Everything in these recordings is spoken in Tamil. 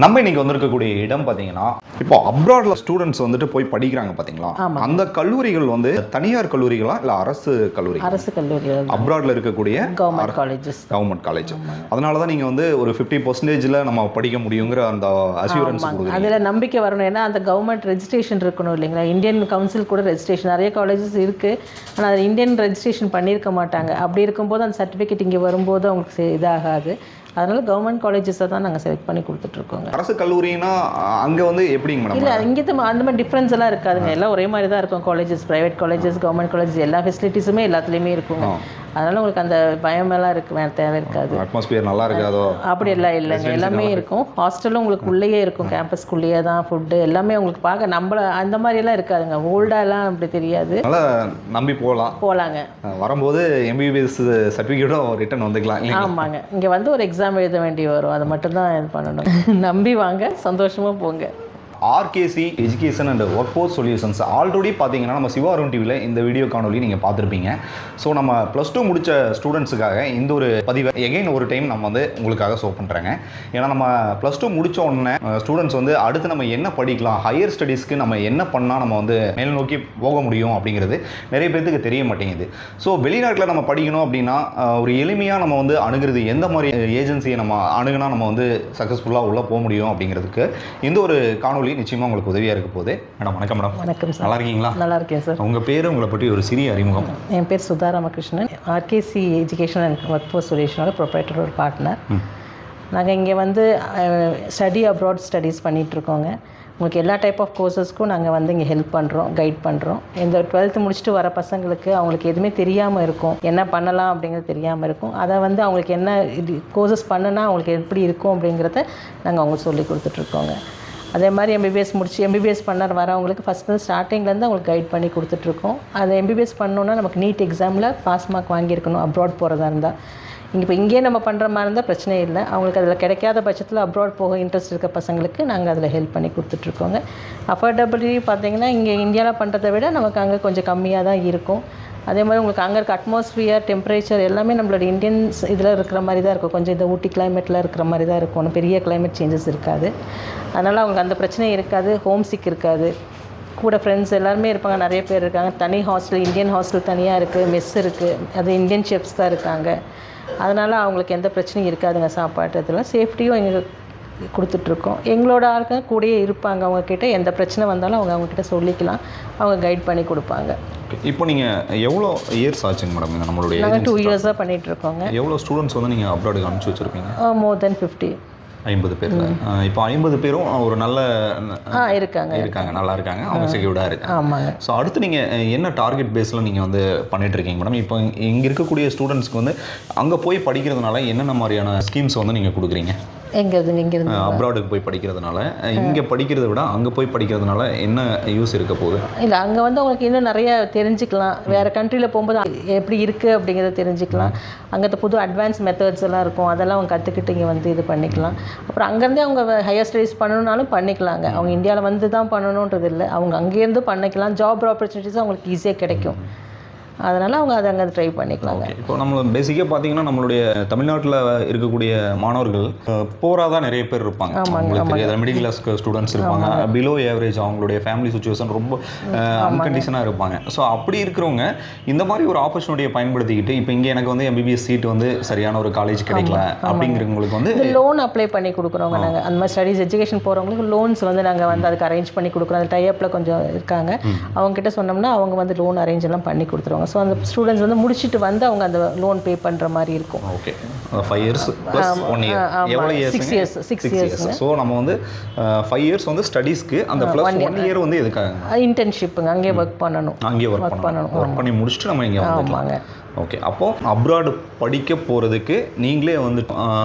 நம்ம இன்னைக்கு வந்திருக்கக்கூடிய இடம் பார்த்தீங்கன்னா, இப்போ அப்ராட்ல ஸ்டூடெண்ட்ஸ் வந்துட்டு போய் படிக்கிறாங்க பார்த்தீங்களா, அந்த கல்லூரிகள் வந்து தனியார் கல்லூரிகளா இல்லை அரசு கல்லூரி? அரசு கல்லூரிகள். அப்ராட்ல இருக்கக்கூடிய கவர்மெண்ட் காலேஜஸ். Government college. அதனால தான் நீங்கள் வந்து ஒரு 50% நம்ம படிக்க முடியுங்கிற அந்த அஷ்யூரன்ஸ் கொடுக்குறீங்க. அதில் நம்பிக்கை வரணும். ஏன்னா அந்த கவர்மெண்ட் ரெஜிஸ்ட்ரேஷன் இருக்கணும் இல்லைங்களா. இந்தியன் கவுன்சில் கூட ரெஜிஸ்ட்ரேஷன் நிறைய காலேஜஸ் இருக்குது. ஆனால் அது இந்தியன் ரெஜிஸ்ட்ரேஷன் பண்ணியிருக்க மாட்டாங்க. அப்படி இருக்கும்போது அந்த சர்டிஃபிகேட் இங்கே வரும்போது அவங்களுக்கு இதாகாது. அதனால கவர்மெண்ட் காலேஜஸை தான் நாங்கள் செலக்ட் பண்ணி கொடுத்துட்ருக்கோங்க. அரசு கல்லூரினா அங்கே வந்து எப்படிங்க மேடம்? இல்லை, இங்கே அந்த மாதிரி டிஃப்ரென்ஸ் எல்லாம் இருக்காதுங்க. எல்லாம் ஒரே மாதிரி தான் இருக்கும். Colleges, private colleges, government colleges எல்லா ஃபெசிலிட்டிஸுமே எல்லாத்துலேயுமே இருக்குங்க. அதனால் உங்களுக்கு அந்த பயமெல்லாம் தேவை இருக்காது. அட்மாஸ்பியர் நல்லா இருக்காதோ? அப்படி எல்லாம் இல்லைங்க, எல்லாமே இருக்கும். ஹாஸ்டலும் உங்களுக்கு உள்ளேயே இருக்கும், கேம்பஸ்க்குள்ளேயே தான் ஃபுட்டு எல்லாமே உங்களுக்கு பார்க்க நம்மள அந்த மாதிரியெல்லாம் இருக்காதுங்க. ஓல்டாலாம் அப்படி தெரியாது. அதனால் நம்பி போகலாங்க. வரும்போது எம்பிபிஎஸ் சர்டிஃபிகேட்டும் ரிட்டன் வந்துக்கலாம். ஆமாங்க, இங்கே வந்து ஒரு எக்ஸாம் எழுத வேண்டி வரும். அதை மட்டும்தான் இது பண்ணணும். நம்பி வாங்க, சந்தோஷமாக போங்க. RKC education and work force solutions already பார்த்தீங்கன்னா நம்ம சிவா அருண் டிவியில் இந்த வீடியோ காணொலி நீங்கள் பார்த்துருப்பீங்க. ஸோ நம்ம +2 முடித்த ஸ்டூடெண்ட்ஸுக்காக இந்த ஒரு பதிவை எகைன் ஒரு டைம் நம்ம வந்து உங்களுக்காக ஷோ பண்ணுறேங்க. ஏன்னா நம்ம +2 முடித்த உடனே ஸ்டூடெண்ட்ஸ் வந்து அடுத்து நம்ம என்ன படிக்கலாம், ஹையர் ஸ்டடீஸ்க்கு நம்ம என்ன பண்ணால் நம்ம வந்து மேல் நோக்கி போக முடியும் அப்படிங்கிறது நிறைய பேருக்கு தெரிய மாட்டேங்குது. ஸோ வெளிநாட்டில் நம்ம படிக்கணும் அப்படின்னா ஒரு எளிமையாக நம்ம வந்து அணுகிறது எந்த மாதிரி ஏஜென்சியை நம்ம அணுகுனா நம்ம வந்து சக்ஸஸ்ஃபுல்லாக உள்ளே போக முடியும் அப்படிங்கிறதுக்கு இந்த ஒரு காணொலி நிச்சயமா உங்களுக்கு உதவியா இருக்க போகுது. மேடம் வணக்கம். மேடம் வணக்கம் சார். நல்லா இருக்கீங்களா? நல்லா இருக்கேன் சார். உங்க பேரு, உங்களை பற்றி ஒரு சிறிய அறிமுகம். என் பேர் Sudha Ramakrishnan. RKC education and work force சொல்யூஷனோட ப்ரொப்ரைட்டர் ஒரு பார்ட்னர். நாங்கள் இங்கே வந்து ஸ்டடி அப்ராட் ஸ்டடீஸ் பண்ணிகிட்ருக்கோங்க. உங்களுக்கு எல்லா டைப் ஆஃப் கோர்சஸ்க்கும் நாங்கள் வந்து இங்கே ஹெல்ப் பண்ணுறோம், கைட் பண்ணுறோம். இந்த 12th முடிச்சுட்டு வர பசங்களுக்கு அவங்களுக்கு எதுவுமே தெரியாமல் இருக்கும், என்ன பண்ணலாம் அப்படிங்கிறது தெரியாமல் இருக்கும். அதை வந்து அவங்களுக்கு என்ன கோர்சஸ் பண்ணுனா அவங்களுக்கு எப்படி இருக்கும் அப்படிங்கிறத நாங்கள் அவங்களுக்கு சொல்லி கொடுத்துட்ருக்கோங்க. அதே மாதிரி எம்பிபிஎஸ் பண்ண வரவங்களுக்கு ஃபஸ்ட்டு ஸ்டார்டிங்லேருந்து அவங்களுக்கு கைட் பண்ணி கொடுத்துட்ருக்கோம். அது எம்பிபிஎஸ் பண்ணோன்னா நமக்கு நீட் எக்ஸாமில் பாஸ் மார்க் வாங்கியிருக்கணும் அப்ராட் போகிறதா இருந்தால். இங்கேயே நம்ம பண்ணுற மாதிரி இருந்தால் பிரச்சனை இல்லை. அவங்களுக்கு அதில் கிடைக்காத பட்சத்தில் அப்ராட் போக இன்ட்ரெஸ்ட் இருக்க பசங்களுக்கு நாங்கள் அதில் ஹெல்ப் பண்ணி கொடுத்துட்ருக்கோங்க. அஃபோர்டபிலிட்டி பார்த்திங்கன்னா இங்கே இந்தியாவில் பண்ணுறதை விட நமக்கு அங்கே கொஞ்சம் கம்மியாக தான் இருக்கும். அதே மாதிரி உங்களுக்கு அங்கே இருக்க அட்மாஸ்ஃபியர், டெம்பரேச்சர் எல்லாமே நம்மளோட இந்தியன்ஸ் இதில் இருக்கிற மாதிரி தான் இருக்கும். கொஞ்சம் இந்த ஊட்டி கிளைமேட்டில் இருக்கிற மாதிரி தான் இருக்கும். ஒன்றும் பெரிய கிளைமேட் சேஞ்சஸ் இருக்காது. அதனால் அவங்களுக்கு அந்த பிரச்சனை இருக்காது, ஹோம் சிக் இருக்காது. கூட ஃப்ரெண்ட்ஸ் எல்லாருமே இருப்பாங்க, நிறைய பேர் இருக்காங்க. தனி ஹாஸ்டல், இந்தியன் ஹாஸ்டல் தனியாக இருக்குது, மெஸ் இருக்குது, அது இந்தியன் ஷெஃப்ஸ் தான் இருக்காங்க. அதனால் அவங்களுக்கு எந்த பிரச்சனையும் இருக்காதுங்க. சாப்பாட்டு இதெல்லாம் சேஃப்டியும் எங்களுக்கு கொடுத்துட்ருக்கோம். எங்களோட ஆளுங்க கூடயே இருப்பாங்க. அவங்கக்கிட்ட எந்த பிரச்சனை வந்தாலும் அவங்கக்கிட்ட சொல்லிக்கலாம், அவங்க கைட் பண்ணி கொடுப்பாங்க. இப்போ நீங்கள் எவ்வளோ இயர்ஸ் ஆச்சுங்க மேடம் நம்மளுடைய? நாங்கள் 2 இயர்ஸாக பண்ணிகிட்ருக்கோங்க. எவ்வளோ ஸ்டூடெண்ட்ஸ் வந்து நீங்கள் அப்ராடுக்கு அனுப்பிச்சி வச்சுருப்பீங்க? மோர் தென் 50. 50 பேர். இப்போ 50 பேரும் ஒரு நல்ல இருக்காங்க, நல்லா இருக்காங்க, அவங்க செக்யூர்டாக இருக்காங்க. ஆமாங்க. ஸோ அடுத்து நீங்கள் என்ன டார்கெட் பேஸில் நீங்கள் வந்து பண்ணிட்டு இருக்கீங்க மேடம்? இப்போ இங்கே இருக்கக்கூடிய ஸ்டூடெண்ட்ஸ்க்கு வந்து அங்கே போய் படிக்கிறதுனால என்னென்ன மாதிரியான ஸ்கீம்ஸ் வந்து நீங்கள் கொடுக்குறீங்க? இங்கேருந்து அப்ராடுக்கு போய் படிக்கிறதுனால இங்கே படிக்கிறத விட அங்கே போய் படிக்கிறதுனால என்ன யூஸ் இருக்க போகுது? இல்லை, அங்கே வந்து அவங்களுக்கு இன்னும் நிறைய தெரிஞ்சுக்கலாம். வேறு கண்ட்ரியில் போகும்போது எப்படி இருக்குது அப்படிங்கிறத தெரிஞ்சுக்கலாம். அங்கே புது அட்வான்ஸ் மெத்தட்ஸ் எல்லாம் இருக்கும், அதெல்லாம் அவங்க கற்றுக்கிட்டு இங்கே வந்து இது பண்ணிக்கலாம். அப்புறம் அங்கேருந்தே அவங்க ஹையர் ஸ்டடீஸ் பண்ணணுன்னாலும் பண்ணிக்கலாங்க. அவங்க இந்தியாவில் வந்து தான் பண்ணணுன்றது இல்லை, அவங்க அங்கேருந்து பண்ணிக்கலாம். ஜாப் ஆப்பர்ச்சுனிட்டிஸும் அவங்களுக்கு ஈஸியாக கிடைக்கும். அதனால் அவங்க அதை அங்கே ட்ரை பண்ணிக்கலாங்க. இப்போ நம்ம பேசிக்காக பார்த்தீங்கன்னா நம்மளுடைய தமிழ்நாட்டில் இருக்கக்கூடிய மாணவர்கள் போராக தான் நிறைய பேர் இருப்பாங்க. அவங்களுக்கு தெரியாத மிடில் கிளாஸ் ஸ்டூடெண்ட்ஸ் இருப்பாங்க, பிலோ ஏவரேஜ், அவங்களுடைய ஃபேமிலி சுச்சுவேஷன் ரொம்ப அன்கண்டிஷனாக இருப்பாங்க. ஸோ அப்படி இருக்கிறவங்க இந்த மாதிரி ஒரு ஆப்பர்ச்சுனிட்டியை பயன்படுத்திக்கிட்டு இப்போ இங்கே எனக்கு வந்து எம்பிபிஎஸ் சீட் வந்து சரியான ஒரு காலேஜ் கிடைக்கல அப்படிங்கிறவங்களுக்கு வந்து லோன் அப்ளை பண்ணி கொடுக்குறோங்க. நாங்கள் அந்த மாதிரி ஸ்டடீஸ் எஜுகேஷன் போகிறவங்களுக்கு லோன்ஸ் வந்து நாங்கள் வந்து அதுக்கு அரேஞ்ச் பண்ணி கொடுக்குறோம். அந்த டைப்பில் கொஞ்சம் இருக்காங்க, அவங்ககிட்ட சொன்னோம்னா அவங்க வந்து லோன் அரேஞ்ச் எல்லாம் பண்ணி கொடுத்துருவாங்க. ஸோ அந்த ஸ்டூடெண்ட்ஸ் வந்து முடிச்சுட்டு வந்து அவங்க அந்த லோன் பே பண்ணுற மாதிரி இருக்கும். ஓகே, 5 இயர்ஸ் + 1 இயர், எவ்வளோ இயர்ஸ்? 6 இயர்ஸ். ஸோ நம்ம வந்து 5 இயர்ஸ் வந்து ஸ்டடீஸ்க்கு, அந்த +1 இயர் வந்து எதுக்காக? இன்டர்ன்ஷிப்புங்க. அங்கேயே ஒர்க் பண்ணணும். அங்கேயே ஒர்க் பண்ணி முடிச்சுட்டு நம்ம இங்கே வந்துடலாம். ஓகே, அப்போது அப்ராடு படிக்க போகிறதுக்கு நீங்களே வந்து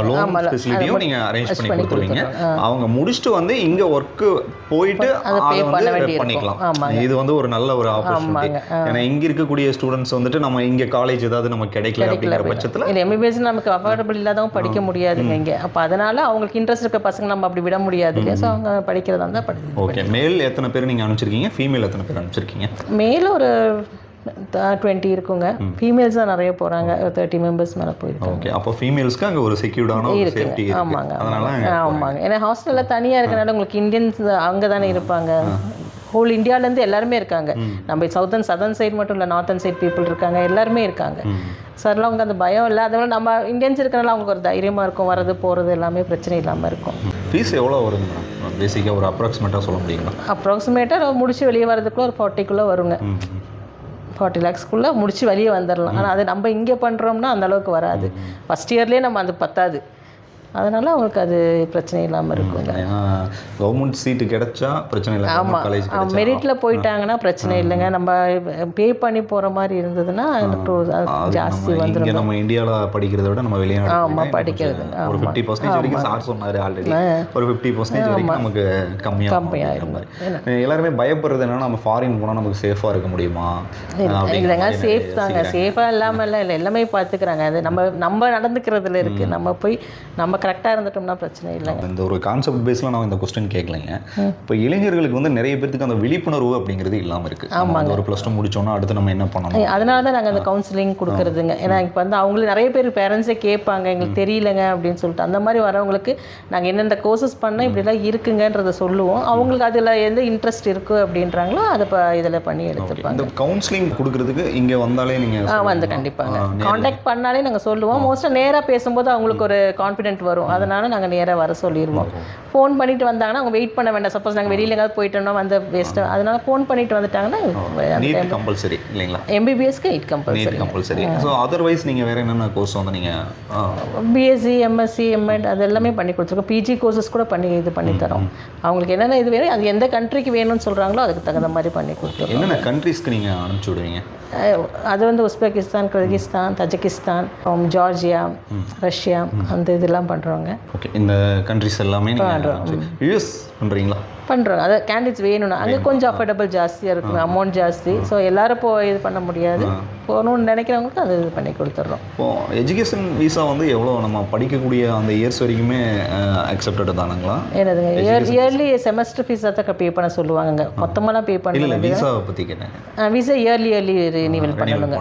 லோன் ஃபெசிலிட்டியும் நீங்கள் அரேஞ்ச் பண்ணி கொடுத்துருவீங்க. அவங்க முடிச்சுட்டு வந்து இங்கே ஒர்க்கு போயிட்டு அதை வந்து பண்ணிக்கலாம். இது வந்து ஒரு நல்ல ஒரு ஆப்பர்ச்சுனிட்டி. ஏன்னா இங்கே இருக்கக்கூடிய ஸ்டூடெண்ட்ஸ் வந்துட்டு நம்ம இங்கே காலேஜ் ஏதாவது நமக்கு கிடைக்கல அப்படிங்கிற பட்சத்தில் இல்லை, எம்பிபிஎஸ் நமக்கு அஃபோர்டபுள் இல்லாதவங்க படிக்க முடியாதுங்க இங்கே. அப்போ அதனால் அவங்களுக்கு இன்ட்ரெஸ்ட் இருக்க பசங்க நம்ம அப்படி விட முடியாதுங்க. ஸோ அவங்க படிக்கிறதா இருந்தால் ஓகே, மேல் எத்தனை பேர் நீங்கள் அனுப்பிச்சிருக்கீங்க, ஃபீமேல் எத்தனை பேர் அனுப்பிச்சிருக்கீங்க? மேல் ஒரு 20 இருக்குங்க. ஃபீமேல்ஸ் தான் நிறைய போகிறாங்க, 30 மெம்பர்ஸ் மேலே போயிருக்காங்க. ஓகே, அப்போ ஃபீமேல்ஸ்க்கு அங்கே ஒரு செக்யூர்டான ஒரு சேஃப்டி இருக்கு. ஆமாங்க, அதனால ஆமாங்க. ஏன்னா ஹாஸ்டலில் தனியாக இருக்கனால உங்களுக்கு இந்தியன்ஸ் அங்கே தானே இருப்பாங்க. ஹோல் இந்தியாவிலேருந்து எல்லாருமே இருக்காங்க. நம்ம சதர்ன் சைடு மட்டும் இல்லை, நார்த்தன் சைட் பீப்புள் இருக்காங்க, எல்லாருமே இருக்காங்க. சார்லாம் அவங்க அந்த பயம் இல்லை. அதனால நம்ம இந்தியன்ஸ் இருக்கனால அவங்களுக்கு ஒரு தைரியமாக இருக்கும், வரது போகிறது எல்லாமே பிரச்சனை இல்லாமல் இருக்கும். ஃபீஸ் எவ்வளோ வருங்க பேசிக்காக ஒரு அப்ராக்சிமேட்டாக சொல்ல முடியுங்களா? அப்ராக்சிமேட்டாக முடிச்சு வெளியே வரதுக்குள்ளே ஒரு 40க்குள்ளே வருங்க. 40 lakhsக்குள்ளே முடிச்சு வெளியே வந்துடலாம். ஆனால் அது நம்ம இங்கே பண்ணுறோம்னா அந்தளவுக்கு வராது. ஃபஸ்ட் இயர்லேயே நம்ம அது பத்தாது. அதனால் அவங்களுக்கு அது பிரச்சனை இல்லாமல் இருக்குங்க. ஏன்னா கவர்மெண்ட் சீட்டு கிடைச்சா பிரச்சனை இல்லை. ஆமாம், மெரிட்டில் போயிட்டாங்கன்னா பிரச்சனை இல்லைங்க. நம்ம பே பண்ணி போகிற மாதிரி இருந்ததுன்னா ஜாஸ்தி வந்துடும். நம்ம இந்தியாவில் படிக்கிறத விட நம்ம வெளிநாடு ஆமாம் படிக்கிறது ஒரு 50% வரைக்கும் சார் சொன்னார் ஆல்ரெடி. ஒரு 50% வரைக்கும் நமக்கு கம்மியாகிடும். எல்லாருமே பயப்படுறது என்னன்னா நம்ம ஃபாரின் போனால் நமக்கு சேஃபாக இருக்க முடியுமா? இல்லைங்க, சேஃப் தாங்க. சேஃபாக இல்லாமல் இல்லை, எல்லாமே பார்த்துக்கிறாங்க. அது நம்ம நடந்துக்கிறதுல இருக்குது. நம்ம போய் நம்ம கரெக்டாக இருந்துட்டோம்னா பிரச்சனை இல்லைங்க. இந்த ஒரு கான்செப்ட் பேஸில் நான் இந்த கொஸ்டின் கேட்கலைங்க. இப்போ இளைஞர்களுக்கு வந்து நிறைய பேருக்கு அந்த விழிப்புணர்வு அப்படிங்கிறது இல்லாமல் இருக்குது. ஆமாங்க, ஒரு +2 முடிச்சோன்னா அடுத்து நம்ம என்ன பண்ணணும்? அதனால தான் நாங்கள் அந்த கவுன்சிலிங் கொடுக்குறதுங்க. ஏன்னா இப்போ வந்து அவங்களுக்கு நிறைய பேர் பேரண்ட்ஸே கேட்பாங்க, எங்களுக்கு தெரியலங்க அப்படின்னு சொல்லிட்டு. அந்த மாதிரி வரவங்களுக்கு நாங்கள் எந்தெந்த கோர்சஸ் பண்ணால் இப்படிலாம் இருக்குங்கன்றதை சொல்லுவோம். அவங்களுக்கு அதில் எந்த இன்ட்ரெஸ்ட் இருக்குது அப்படின்றாங்களோ அதை இதில் பண்ணி எடுத்துப்பாங்க. இந்த கவுன்சிலிங் கொடுக்குறதுக்கு இங்கே வந்தாலே நீங்கள் வந்து கண்டிப்பாங்க காண்டாக்ட் பண்ணாலே நாங்கள் சொல்லுவோம். மோஸ்ட்டாக நேராக பேசும்போது அவங்களுக்கு ஒரு கான்ஃபிடென்ட் வரும். அதனால நாங்கள் நேராக வர சொல்லிடுவோம். ஃபோன் பண்ணிட்டு வந்தாங்கன்னா அவங்க வெயிட் பண்ண வேண்டாம். சப்போஸ் நாங்கள் வெளியில் எங்கேயாவது போயிட்டோம்னா வந்து வேஸ்ட்டு. அதனால ஃபோன் பண்ணிட்டு வந்துட்டாங்கன்னா கம்பல்சரி இல்லைங்களா? MBBSக்கு 8 கம்பல்சரி. ஸோ அதர்வைஸ் நீங்கள் வேறு என்னென்ன கோர்ஸ் வந்து நீங்கள் BSc MSc MEd அது எல்லாமே பண்ணி கொடுத்துருக்கோம். PG கோர்சஸ் கூட பண்ணி தரோம். அவங்களுக்கு என்னென்ன இது வேணும், அது எந்த கண்ட்ரிக்கு வேணும்னு சொல்கிறாங்களோ அதுக்கு தகுந்த மாதிரி பண்ணி கொடுத்துருக்கோம். என்னென்ன கண்ட்ரிஸ்க்கு நீங்கள் அனுப்பிச்சி விடுவீங்க? அது வந்து Uzbekistan, Kyrgyzstan, Tajikistan, Georgia, Russia அந்த இதெல்லாம் பண்ணுறோங்க. ஓகே, இந்த கண்ட்ரிஸ் எல்லாமே யூஎஸ் பண்ணுறீங்களா? பண்ணுறோம். அது கேண்டிடேட்ஸ் வேணும்னா அங்கே கொஞ்சம் அஃபோர்டபுள் ஜாஸ்தியாக இருக்கும், அமௌண்ட் ஜாஸ்தி. ஸோ எல்லோரும் இது பண்ண முடியாது. போகணும்னு நினைக்கிறவங்களுக்கு அது இது பண்ணி கொடுத்துட்றோம். இப்போது எஜுகேஷன் விசா வந்து எவ்வளோ நம்ம படிக்கக்கூடிய அந்த இயர்ஸ் வரைக்குமே அக்செப்டட் தானுங்களா? என்னதுங்க, இயர்லி செமஸ்டர் ஃபீஸாக தான் பே பண்ண சொல்லுவாங்க. மொத்தமாக பே பண்ண இல்லை, விசாவை பற்றி கேட்டேன். விசா இயர்லி ரினிவல் பண்ணணுங்க.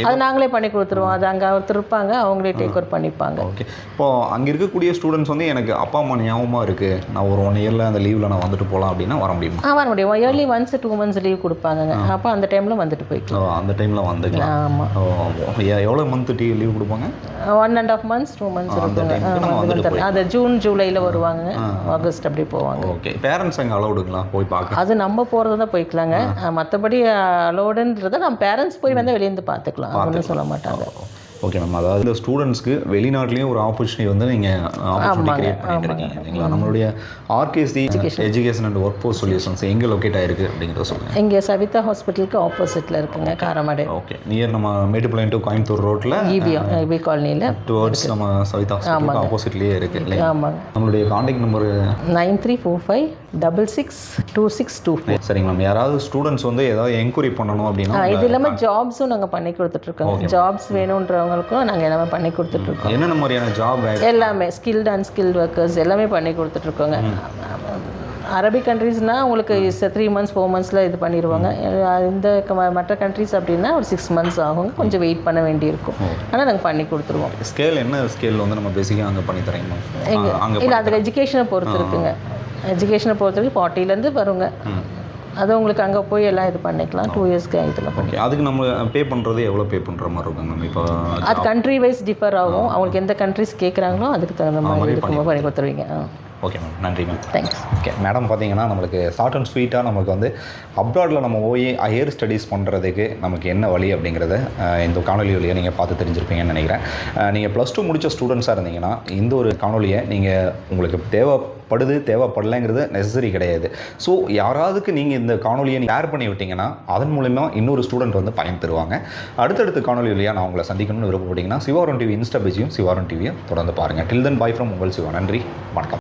அது நாங்களே பண்ணி கொடுத்துருவோம். அது அங்கே ஒருத்தர் இருப்பாங்க, அவங்களே டேக் ஓவர் பண்ணிப்பாங்க. ஓகே, இப்போது அங்கே இருக்கக்கூடிய ஸ்டூடெண்ட்ஸ் வந்து எனக்கு அப்பா அம்மா ஞாபகமாக இருக்குது, நான் ஒரு 1 இயரில் அந்த லீவில் நான் வந்துட்டு போகலாம் அப்படின்னா வர முடியுமா? வர முடியும். இயர்லி ஒன்ஸ் 2 months லீவ் கொடுப்பாங்க. அப்போ அந்த டைமில் வந்துட்டு போய்க்கலாம். அந்த டைமில் வந்துக்கலாம். ஆமாம். எவ்வளோ மந்த் லீவ் கொடுப்பாங்க? 1.5 months 2 months இருக்கும். அது ஜூன் ஜூலையில் வருவாங்க, ஆகஸ்ட் அப்படி போவாங்க. ஓகே, பேரண்ட்ஸ் அங்கே அலௌடுங்களா போய் பார்க்க? அது நம்ம போகிறது தான் போய்க்கலாங்க. மற்றபடி அலௌடுன்றதை நம்ம பேரண்ட்ஸ் போய் வந்து வெளியேருந்து பார்த்துக்கலாம், ஒன்றும் சொல்ல மாட்டாங்க. ஓகே மேம், அதாவது இந்த ஸ்டூடெண்ட்ஸ்க்கு வெளிநாட்டிலையும் ஒரு ஆப்பர்ச்சுனிட்டி வந்து நீங்கள் ஆப்பர்ச்சுனிட்டி கிரியேட் பண்ணியிருக்கீங்க இல்லைங்களா? நம்மளுடைய RKC education and work force solutions எங்கே லொக்கேட் ஆகிருக்கு அப்படிங்கிறத சொல்லுங்கள். இங்கே சவிதா ஹாஸ்பிட்டலுக்கு ஆப்போசிட்டில் இருக்குங்க, காரமடை. ஓகே, நியர் நம்ம மேட்டுப்பாளையம் டு கோயம்புத்தூர் ரோட்டில் EB காலனியில் டுவர்ட்ஸ் நம்ம சவிதா ஹாஸ்பிட்டலுக்கு ஆப்போசிட்லேயே இருக்குது இல்லையா? ஆமாங்க. நம்மளுடைய கான்டாக்ட் நம்பர் 9345662624. சரிங்க மேம், யாராவது ஸ்டூடெண்ட்ஸ் வந்து ஏதாவது என்கொயரி பண்ணணும் அப்படின்னா இது இல்லாமல் ஜாப்ஸும் நாங்கள் பண்ணி கொடுத்துட்ருக்கோம். ஜாப்ஸ் வேணுன்றவங்களுக்கும் நாங்கள் எல்லாமே பண்ணி கொடுத்துட்ருக்கோம். என்னென்ன மாதிரியான ஜாப்? எல்லாமே ஸ்கில்டு அண்ட் ஸ்கில்டு ஒர்க்கர்ஸ் எல்லாமே பண்ணி கொடுத்துட்ருக்கோங்க. அரபிக் கண்ட்ரீஸ்னால் உங்களுக்கு 3 months 4 months இது பண்ணிடுவாங்க. இந்த மற்ற கண்ட்ரீஸ் அப்படின்னா ஒரு 6 months ஆகும், கொஞ்சம் வெயிட் பண்ண வேண்டியிருக்கும். ஆனால் நாங்கள் பண்ணி கொடுத்துருவோம். ஸ்கேல் என்ன ஸ்கேல் வந்து நம்ம பேசிக்காக அங்கே பண்ணி தரீங்க? இல்லை, அது எஜுகேஷனை பொறுத்து இருக்குங்க. எஜுகேஷனை பொறுத்த வரைக்கும் 40லேருந்து வருங்க. அது உங்களுக்கு அங்கே போய் எல்லாம் இது பண்ணிக்கலாம். 2 yearsக்கு இதில் பண்ணி. அதுக்கு நம்ம பே பண்ணுறது எவ்வளோ பே பண்ணுற மாதிரி இருக்கும் மேம்? இப்போ அது கண்ட்ரி வைஸ் டிஃபர் ஆகும். அவங்களுக்கு எந்த கண்ட்ரிஸ் கேட்குறாங்களோ அதுக்கு தகுந்த மாதிரி இருக்கும் பண்ணி கொடுத்துருவீங்க. ஓகே மேம், நன்றி மேம். தேங்க்ஸ். ஓகே மேடம், பார்த்தீங்கன்னா நம்மளுக்கு ஷார்ட் அண்ட் ஸ்வீட்டாக நமக்கு வந்து அப்ராடில் நம்ம போய் ஹையர் ஸ்டடீஸ் பண்ணுறதுக்கு நமக்கு என்ன வழி அப்படிங்கிறத இந்த காணொலி வழியை நீங்கள் பார்த்து தெரிஞ்சிருப்பீங்கன்னு நினைக்கிறேன். நீங்கள் +2 முடித்த ஸ்டூடெண்ட்ஸாக இருந்தீங்கன்னா இந்த ஒரு காணொலியை நீங்கள் உங்களுக்கு தேவைப்படலைங்கிறது நெசசரி கிடையாது. ஸோ யாராவதுக்கு நீங்கள் இந்த காணொலியை ஷேர் பண்ணி விட்டீங்கன்னா அதன் மூலமா இன்னொரு ஸ்டூடெண்ட் வந்து பயன் தருவாங்க. அடுத்தடுத்த காணொலி வழியாக நான் உங்களை சந்திக்கணும்னு விருப்பப்பட்டீங்கன்னா சிவாரம் டிவி இன்ஸ்டா பேஜையும் சிவாரம் டிவியை தொடர்ந்து பாருங்கள். டில் தென் பை ஃப்ரம் உங்கள் சிவா. நன்றி, வணக்கம்.